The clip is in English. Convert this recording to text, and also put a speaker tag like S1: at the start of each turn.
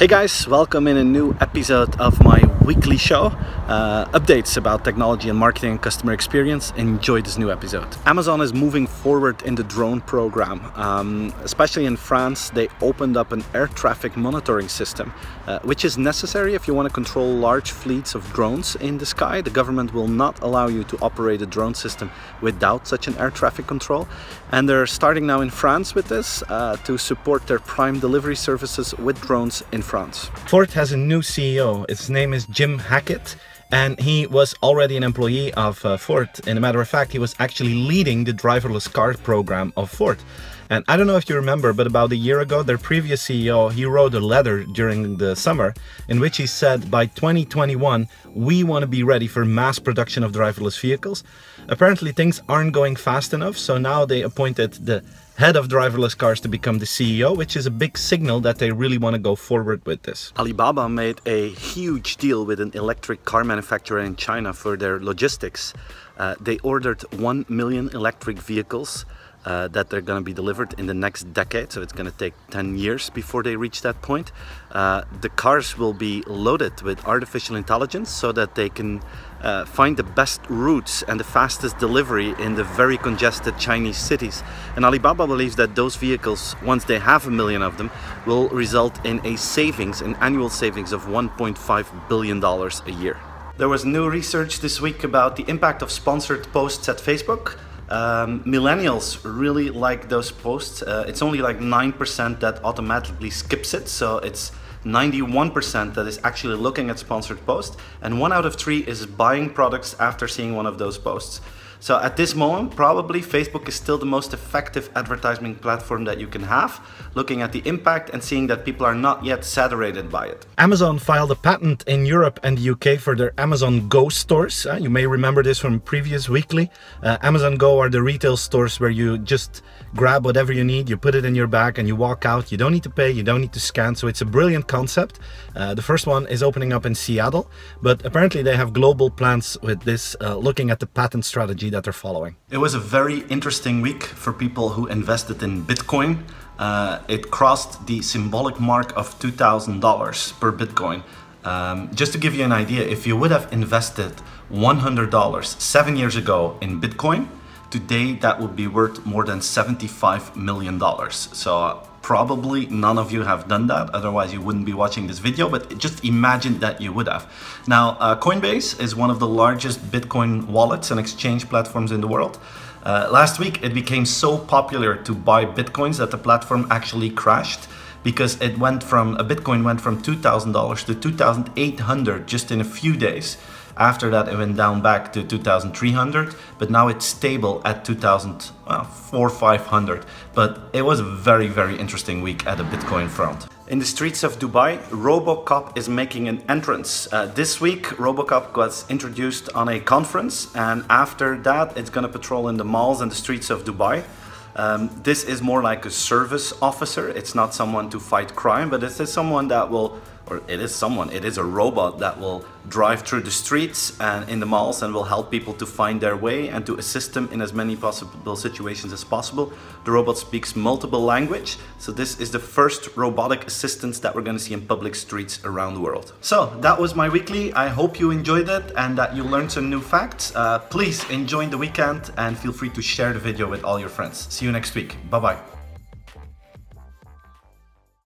S1: Hey guys, welcome in a new episode of my weekly show. Updates about technology and marketing and customer experience. Enjoy this new episode. Amazon is moving forward in the drone program. Especially in France, they opened up an air traffic monitoring system, which is necessary if you want to control large fleets of drones in the sky. The government will not allow you to operate a drone system without such an air traffic control. And they're starting now in France with this to support their prime delivery services with drones in France. Ford has a new CEO. His name is Jim Hackett, and he was already an employee of Ford. In a matter of fact, he was actually leading the driverless car program of Ford. And I don't know if you remember, but about a year ago, their previous CEO, he wrote a letter during the summer in which he said, by 2021, we want to be ready for mass production of driverless vehicles. Apparently things aren't going fast enough, so now they appointed the head of driverless cars to become the CEO, which is a big signal that they really want to go forward with this. Alibaba made a huge deal with an electric car manufacturer in China for their logistics. They ordered 1 million electric vehicles that they're going to be delivered in the next decade, so it's going to take 10 years before they reach that point. The cars will be loaded with artificial intelligence so that they can find the best routes and the fastest delivery in the very congested Chinese cities. And Alibaba believes that those vehicles, once they have 1 million of them, will result in a savings, an annual savings of $1.5 billion a year. There was new research this week about the impact of sponsored posts at Facebook. Millennials really like those posts. It's only like 9% that automatically skips it, so it's 91% that is actually looking at sponsored posts, and 1 out of 3 is buying products after seeing one of those posts. So at this moment, probably Facebook is still the most effective advertising platform that you can have, looking at the impact and seeing that people are not yet saturated by it. Amazon filed a patent in Europe and the UK for their Amazon Go stores. You may remember this from previous weekly. Amazon Go are the retail stores where you just grab whatever you need, you put it in your bag and you walk out. You don't need to pay, you don't need to scan, so it's a brilliant concept. The first one is opening up in Seattle, but apparently they have global plans with this, looking at the patent strategy that they're following. It was a very interesting week for people who invested in Bitcoin. It crossed the symbolic mark of $2,000 per Bitcoin. Just to give you an idea, if you would have invested $100 7 years ago in Bitcoin, today that would be worth more than $75 million. So probably none of you have done that, otherwise you wouldn't be watching this video, but just imagine that you would have. Now, Coinbase is one of the largest Bitcoin wallets and exchange platforms in the world. Last week, it became so popular to buy Bitcoins that the platform actually crashed, because it went from, a Bitcoin went from $2,000 to $2,800 just in a few days. After that, it went down back to 2,300, but now it's stable at 2,400-500. But it was a very, very interesting week at the Bitcoin front. In the streets of Dubai, Robocop is making an entrance. This week, Robocop was introduced on a conference, and after that, it's going to patrol in the malls and the streets of Dubai. This is more like a service officer. It's not someone to fight crime, but it is someone that will, it is a robot that will drive through the streets and in the malls and will help people to find their way and to assist them in as many possible situations as possible. The robot speaks multiple languages, so this is the first robotic assistance that we're going to see in public streets around the world. So that was my weekly. I hope you enjoyed it and that you learned some new facts. Please enjoy the weekend and feel free to share the video with all your friends. See you next week. Bye bye.